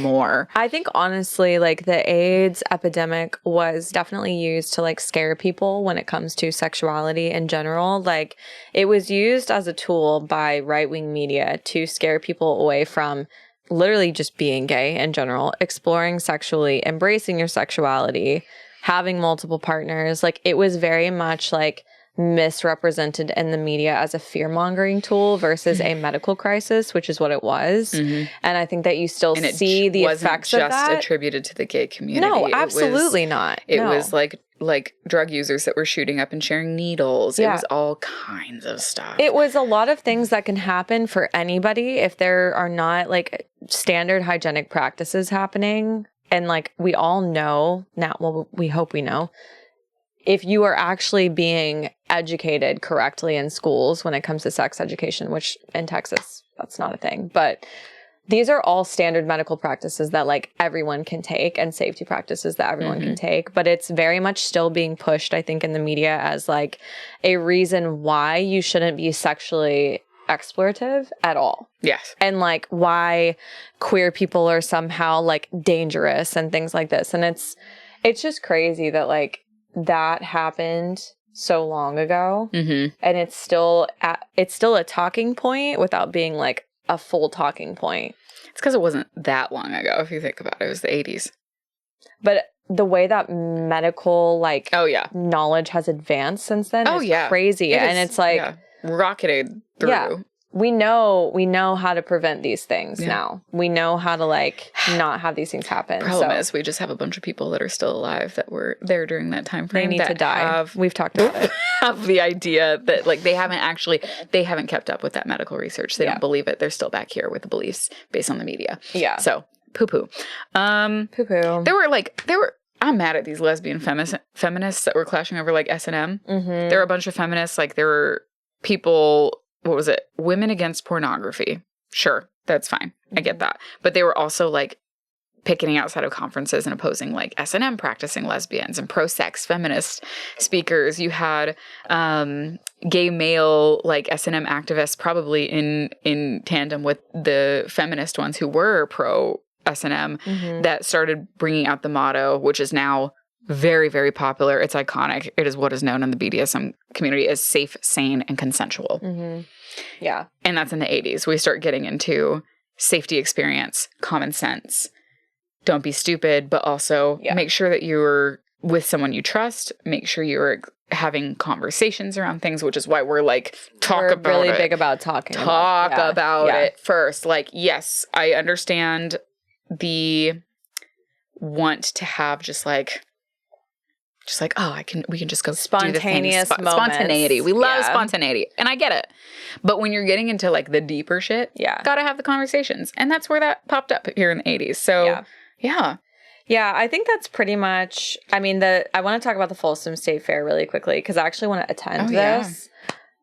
S2: more.
S1: I think honestly, like the AIDS epidemic was definitely used to like scare people when it comes to sexuality in general. Like it was used as a tool by right-wing media to scare people away from literally just being gay in general, exploring sexually, embracing your sexuality, having multiple partners. Like it was very much like misrepresented in the media as a fear-mongering tool versus a medical crisis, which is what it was. And I think that you still see the effects of that.
S2: It wasn't just attributed to the gay community.
S1: No, absolutely not.
S2: It was like drug users that were shooting up and sharing needles. Yeah. It was all kinds of stuff.
S1: It was a lot of things that can happen for anybody if there are not like standard hygienic practices happening. And like we all know now, well, we hope we know, if you are actually being educated correctly in schools when it comes to sex education, which in Texas, that's not a thing. But these are all standard medical practices that like everyone can take and safety practices that everyone can take. But it's very much still being pushed, I think, in the media as like a reason why you shouldn't be sexually explorative at all.
S2: Yes.
S1: And like why queer people are somehow like dangerous and things like this. And it's just crazy that like that happened so long ago, and it's still a talking point without being like a full talking point.
S2: It's because it wasn't that long ago. If you think about it, it was the 80s.
S1: But the way that medical like knowledge has advanced since then is crazy, it's like
S2: rocketed through. Yeah.
S1: We know how to prevent these things now. We know how to like not have these things happen.
S2: Problem is we just have a bunch of people that are still alive that were there during that time frame.
S1: They need to die. We've talked about it.
S2: Have the idea that like they haven't kept up with that medical research. They don't believe it. They're still back here with the beliefs based on the media.
S1: Yeah.
S2: So poo-poo.
S1: Poo-poo.
S2: There were I'm mad at these lesbian feminists that were clashing over like S&M. There were a bunch of feminists, like there were people, what was it? Women against pornography. Sure, that's fine. I get that. But they were also like picketing outside of conferences and opposing like S&M practicing lesbians and pro-sex feminist speakers. You had gay male like S&M activists probably in tandem with the feminist ones who were pro S&M that started bringing out the motto, which is now very, very popular. It's iconic. It is what is known in the BDSM community as safe, sane, and consensual.
S1: Yeah.
S2: And that's in the 80s. We start getting into safety experience, common sense. Don't be stupid, but also make sure that you're with someone you trust. Make sure you're having conversations around things, which is why we're like,
S1: we're really big about talking.
S2: Talk about it first. Like, yes, I understand the want to have just like, we can just go
S1: spontaneous moments.
S2: Spontaneity. We love spontaneity. And I get it. But when you're getting into like the deeper shit, gotta have the conversations. And that's where that popped up here in the 80s. So yeah,
S1: I think that's pretty much, I mean, I want to talk about the Folsom State Fair really quickly because I actually want to attend this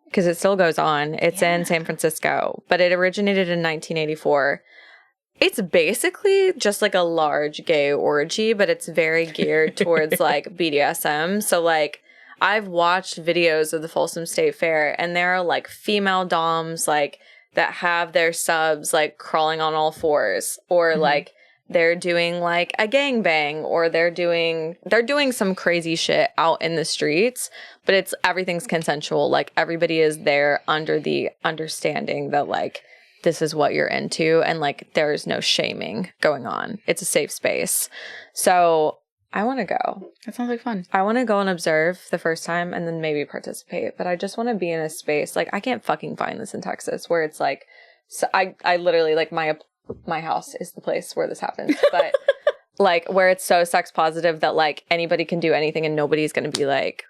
S1: because it still goes on. It's in San Francisco, but it originated in 1984. It's basically just like a large gay orgy, but it's very geared towards like BDSM. So like I've watched videos of the Folsom State Fair and there are like female doms like that have their subs like crawling on all fours or like they're doing like a gangbang or they're doing some crazy shit out in the streets, but everything's consensual. Like everybody is there under the understanding that like this is what you're into, and like there's no shaming going on. It's a safe space. So I want to go.
S2: That sounds like fun.
S1: I want to go and observe the first time and then maybe participate. But I just want to be in a space. Like, I can't fucking find this in Texas where it's like, so I literally, like, my house is the place where this happens. But like, where it's so sex positive that like anybody can do anything and nobody's going to be like,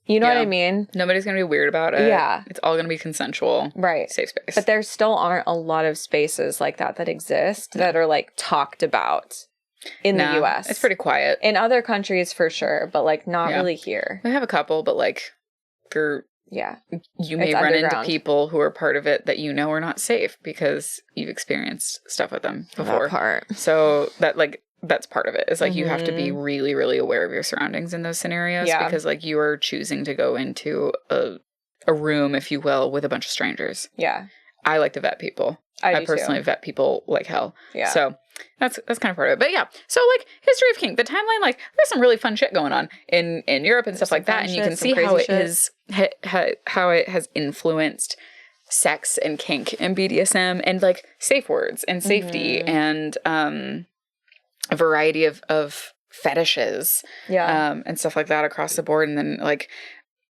S1: you know what I mean?
S2: Nobody's going to be weird about it.
S1: Yeah.
S2: It's all going to be consensual.
S1: Right.
S2: Safe space.
S1: But there still aren't a lot of spaces like that exist that are like talked about in the US.
S2: It's pretty quiet.
S1: In other countries for sure, but like not really here.
S2: We have a couple, but like you may run into people who are part of it that you know are not safe because you've experienced stuff with them before.
S1: That part.
S2: So that's part of it. It's like you have to be really, really aware of your surroundings in those scenarios because like you are choosing to go into a room, if you will, with a bunch of strangers.
S1: Yeah.
S2: I like to vet people. I personally vet people like hell. Yeah. So that's kind of part of it. But yeah. So like history of kink, the timeline, like there's some really fun shit going on in Europe and stuff like that. And you can see how it is how it has influenced sex and kink and BDSM and like safe words and safety and a variety of fetishes and stuff like that across the board. And then like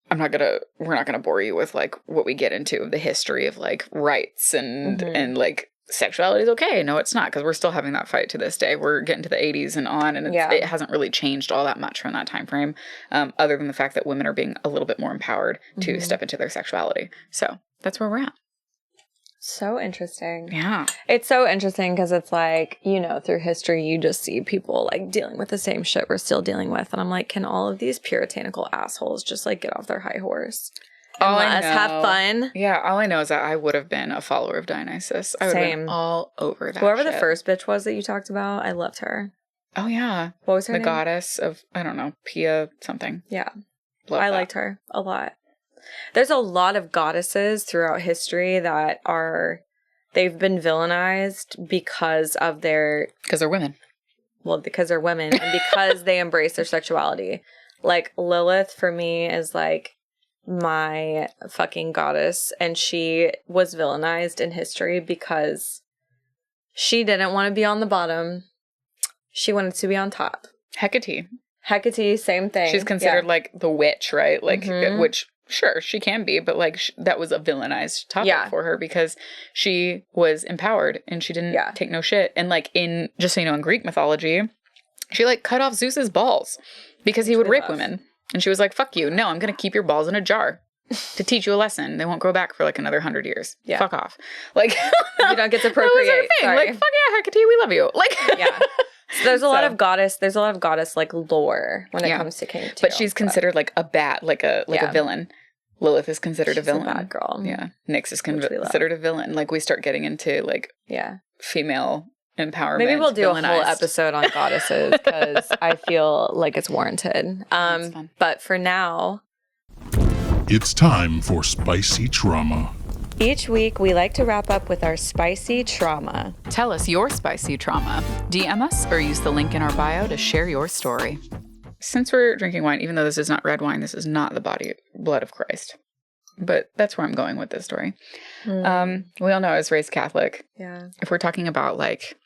S2: we're not gonna bore you with like what we get into of the history of like rights and like sexuality is okay. No, it's not, because we're still having that fight to this day. We're getting to the 80s and on, and it hasn't really changed all that much from that time frame, other than the fact that women are being a little bit more empowered to step into their sexuality. So that's where we're at.
S1: So interesting.
S2: Yeah.
S1: It's so interesting because it's like, you know, through history, you just see people like dealing with the same shit we're still dealing with. And I'm like, can all of these puritanical assholes just like get off their high horse and let us have fun?
S2: Yeah. All I know is that I would have been a follower of Dionysus. I would have been all over that.
S1: Whoever the first bitch was that you talked about, I loved her.
S2: Oh, yeah.
S1: What was her name?
S2: The goddess of, I don't know, Pia something.
S1: Yeah. I liked her a lot. There's a lot of goddesses throughout history that they've been villainized because they're women. Well, because they're women and because they embrace their sexuality. Like Lilith for me is like my fucking goddess, and she was villainized in history because she didn't want to be on the bottom. She wanted to be on top. Hecate, same thing.
S2: She's considered like the witch, right? Like which sure, she can be, but like that was a villainized topic for her because she was empowered and she didn't take no shit. And like in, just so you know, in Greek mythology, she like cut off Zeus's balls because he would rape women. And she was like, fuck you. No, I'm going to keep your balls in a jar to teach you a lesson. They won't grow back for like another 100 years. Yeah. Fuck off. Like,
S1: you don't get to procreate.
S2: That was her thing. Like, fuck yeah, Hecate, we love you. Like,
S1: yeah. So there's a lot of goddess like lore when it comes to kink too.
S2: But she's considered like a like a villain. Lilith is considered a villain.
S1: A bad girl.
S2: Yeah. Nyx is considered a villain. Like we start getting into like female empowerment.
S1: Maybe we'll do a whole episode on goddesses because I feel like it's warranted. But for now,
S3: it's time for Spicy Trauma.
S1: Each week, we like to wrap up with our spicy trauma.
S2: Tell us your spicy trauma. DM us or use the link in our bio to share your story. Since we're drinking wine, even though this is not red wine, this is not the blood of Christ. But that's where I'm going with this story. We all know I was raised Catholic.
S1: Yeah.
S2: If we're talking about like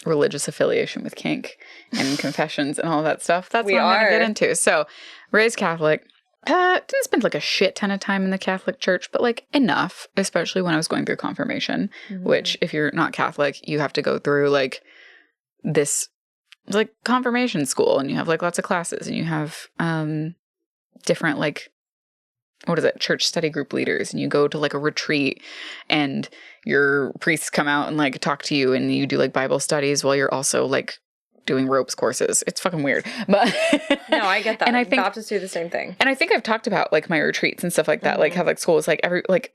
S2: religious affiliation with kink and confessions and all that stuff, that's what I'm going to get into. So, raised Catholic. Didn't spend like a shit ton of time in the Catholic Church, but like enough, especially when I was going through confirmation, which if you're not Catholic, you have to go through like this like confirmation school, and you have like lots of classes, and you have different like, what is it, church study group leaders, and you go to like a retreat, and your priests come out and like talk to you, and you do like Bible studies while you're also like doing ropes courses. It's fucking weird. But
S1: no, I get that.
S2: And I think
S1: Baptists do the same thing.
S2: And I think I've talked about like my retreats and stuff like that. Like Catholic schools, like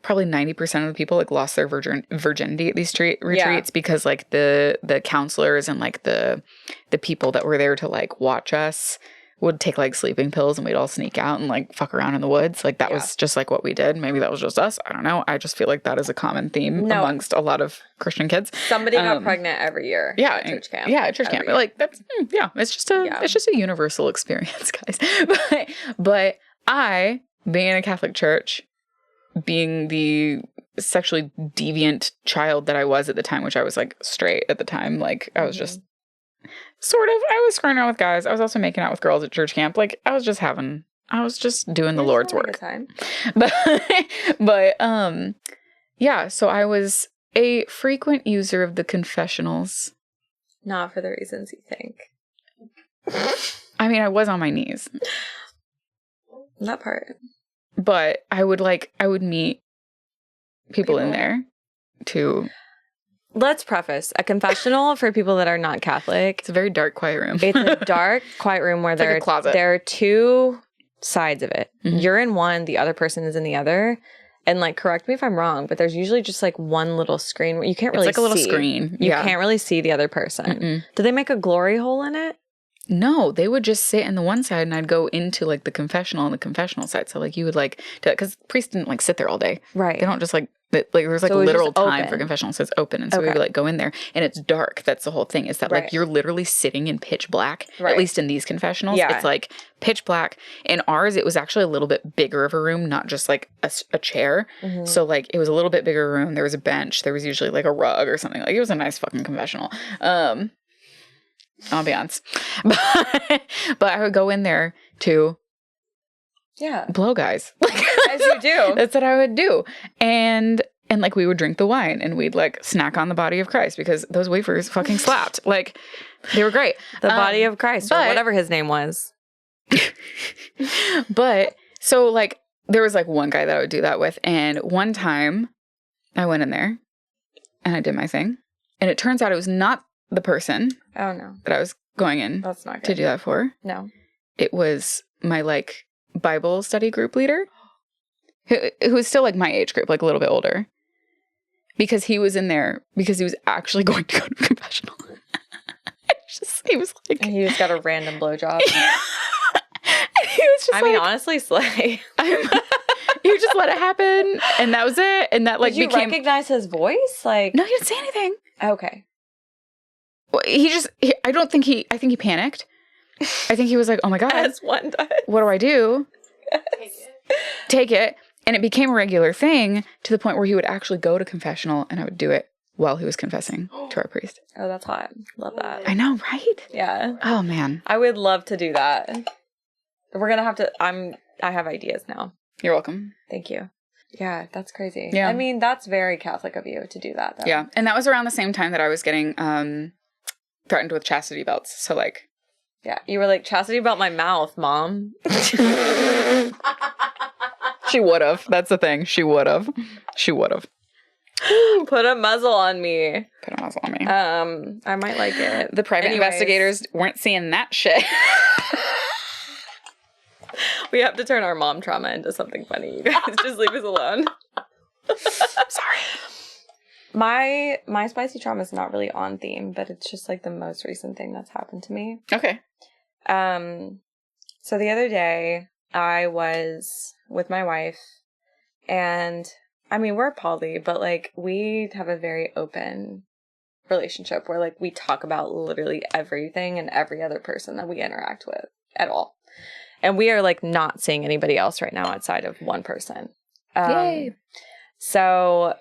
S2: probably 90% of the people like lost their virginity at these retreats because like the counselors and like the people that were there to like watch us would take like sleeping pills, and we'd all sneak out and like fuck around in the woods. Like that was just like what we did. Maybe that was just us. I don't know. I just feel like that is a common theme amongst a lot of Christian kids.
S1: Somebody got pregnant every year.
S2: Yeah.
S1: At church camp.
S2: Yeah. At church camp. Like that's, it's just a universal experience, guys. But I, being in a Catholic church, being the sexually deviant child that I was at the time, which I was like straight at the time. Like I was just sort of, I was screwing around with guys. I was also making out with girls at church camp. Like I was just doing the Lord's work.
S1: Time.
S2: But yeah, so I was a frequent user of the confessionals.
S1: Not for the reasons you think.
S2: I mean, I was on my knees.
S1: That part.
S2: But I would meet people in there to...
S1: Let's preface, a confessional for people that are not Catholic.
S2: It's a very dark, quiet room.
S1: It's a dark, quiet room where
S2: like a closet.
S1: There are two sides of it.
S2: Mm-hmm.
S1: You're in one, the other person is in the other. And like, correct me if I'm wrong, but there's usually just like one little screen where you can't really see.
S2: It's like a little screen.
S1: You can't really see the other person.
S2: Mm-mm.
S1: Do they make a glory hole in it?
S2: No, they would just sit in the one side and I'd go into like the confessional on the confessional side. So like you would like, because priests didn't like sit there all day.
S1: Right.
S2: They don't just like there's like
S1: so
S2: literal time
S1: open.
S2: for confessional. So it's open. And so we would like go in there and it's dark. That's the whole thing is that like you're literally sitting in pitch black, at least in these confessionals. Yeah. It's like pitch black. In ours, it was actually a little bit bigger of a room, not just like a chair. Mm-hmm. So like it was a little bit bigger room. There was a bench. There was usually like a rug or something. Like it was a nice fucking confessional. Ambiance. But I would go in there to blow guys.
S1: As you do.
S2: That's what I would do. And like we would drink the wine and we'd like snack on the body of Christ because those wafers fucking slapped. Like they were great.
S1: The body of Christ or whatever his name was.
S2: But so like there was like one guy that I would do that with, and one time I went in there and I did my thing, and it turns out it was not the person that I was going in
S1: That's not good.
S2: to do that for.
S1: No.
S2: It was my like Bible study group leader who was still like my age group, like a little bit older, because he was in there because he was actually going to go to confessional. He was like,
S1: and he just got a random blowjob.
S2: He was just
S1: honestly, slay.
S2: You just let it happen, and that was it. And that like
S1: Did you recognize his voice? Like,
S2: no, he didn't say anything.
S1: Okay.
S2: Well, I think he panicked. I think he was like, oh my God.
S1: As one does.
S2: What do I do? Take it. And it became a regular thing to the point where he would actually go to confessional and I would do it while he was confessing to our priest.
S1: Oh, that's hot. Love that.
S2: I know, right?
S1: Yeah.
S2: Oh, man.
S1: I would love to do that. We're going to have to, I have ideas now.
S2: You're welcome.
S1: Thank you. Yeah, that's crazy.
S2: Yeah.
S1: I mean, that's very Catholic of you to do that, though.
S2: Yeah. And that was around the same time that I was getting threatened with chastity belts. So, like...
S1: Yeah. You were like, chastity belt my mouth, Mom.
S2: She would have. That's the thing. She would have.
S1: Put a muzzle on me.
S2: Put a muzzle on me.
S1: I might like it.
S2: The private investigators weren't seeing that shit.
S1: We have to turn our mom trauma into something funny. You guys just leave us alone.
S2: Sorry.
S1: My spicy trauma is not really on theme, but it's just like the most recent thing that's happened to me.
S2: Okay.
S1: So the other day I was with my wife, and I mean, we're poly, but like we have a very open relationship where like we talk about literally everything and every other person that we interact with at all. And we are like not seeing anybody else right now outside of one person.
S2: Yay.
S1: So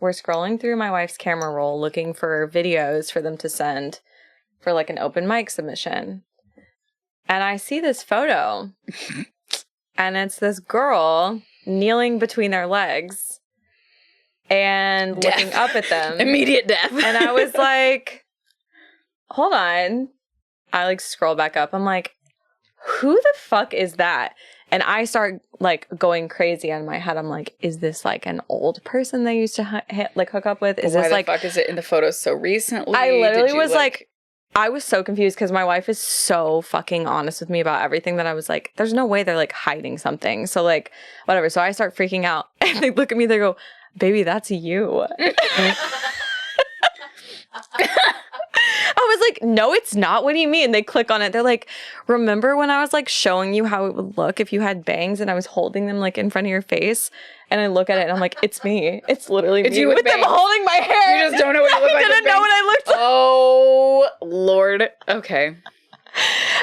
S1: we're scrolling through my wife's camera roll looking for videos for them to send for like an open mic submission. And I see this photo and it's this girl kneeling between their legs and looking up at them.
S2: Immediate death.
S1: And I was like, hold on. I like scroll back up. I'm like, who the fuck is that? And I start like going crazy in my head. I'm like, is this like an old person they used to hook up with? Is this like,
S2: why the fuck is it in the photos so recently?
S1: I literally was like, I was so confused because my wife is so fucking honest with me about everything that I was like, there's no way they're like hiding something. So like, whatever. So I start freaking out and they look at me, they go, baby, that's you. I was like, no, it's not. What do you mean? They click on it. They're like, remember when I was like showing you how it would look if you had bangs and I was holding them like in front of your face? And I look at it and I'm like, it's me. It's literally me.
S2: You with
S1: them holding my hair.
S2: You just don't know what it looks like.
S1: I didn't know what I looked like.
S2: Oh, Lord. Okay.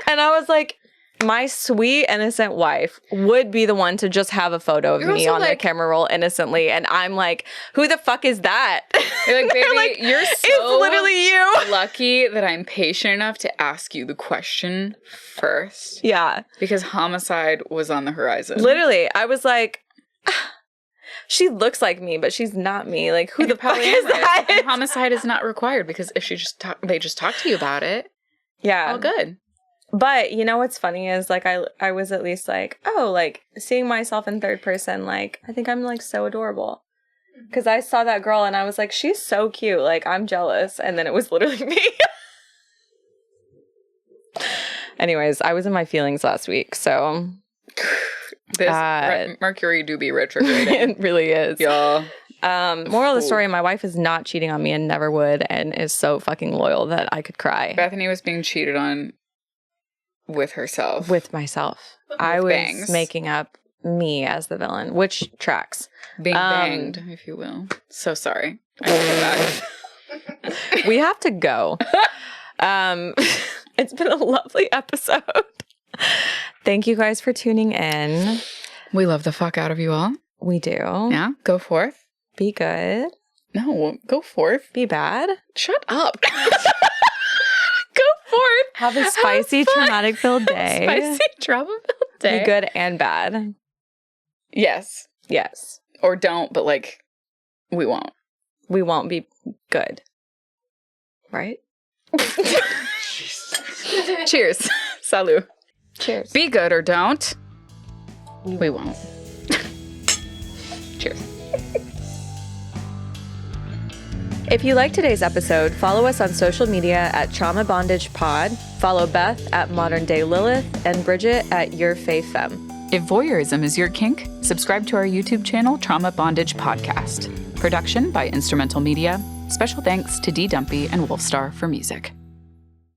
S1: And I was like, my sweet, innocent wife would be the one to just have a photo of me on their camera roll innocently. And I'm like, who the fuck is that?
S2: You're like, baby, you're so
S1: it's literally you.
S2: lucky that I'm patient enough to ask you the question first.
S1: Yeah.
S2: Because homicide was on the horizon.
S1: Literally. I was like, she looks like me, but she's not me. Like, who the fuck is that?
S2: And homicide is not required because if they just talk to you about it.
S1: Yeah.
S2: All good.
S1: But you know what's funny is like I was at least like, oh, like seeing myself in third person, like I think I'm like so adorable. Because I saw that girl and I was like, she's so cute. Like I'm jealous. And then it was literally me. Anyways, I was in my feelings last week. So
S2: this Mercury do be retrograding.
S1: It really is.
S2: Yeah.
S1: Moral of the story, my wife is not cheating on me and never would and is so fucking loyal that I could cry.
S2: Bethany was being cheated on with herself.
S1: With myself. I was making up me as the villain, which tracks.
S2: Being banged, if you will. So sorry. I feel bad.
S1: We have to go. It's been a lovely episode. Thank you guys for tuning in.
S2: We love the fuck out of you all.
S1: We do.
S2: Yeah, go forth.
S1: Be good.
S2: No, go forth.
S1: Be bad.
S2: Shut up. Go forth.
S1: Have a spicy, traumatic-filled day.
S2: Spicy, trauma-filled day.
S1: Be good and bad.
S2: Yes.
S1: Yes.
S2: Or don't, but like, we won't.
S1: We won't be good. Right?
S2: Cheers. Salut.
S1: Cheers.
S2: Be good or don't. We won't. Cheers.
S1: If you like today's episode, follow us on social media at Trauma Bondage Pod. Follow Beth at Modern Day Lilith and Brigitte at Your Faith Femme.
S2: If voyeurism is your kink, subscribe to our YouTube channel, Trauma Bondage Podcast. Production by Instrumental Media. Special thanks to D. Dumpy and Wolfstar for music.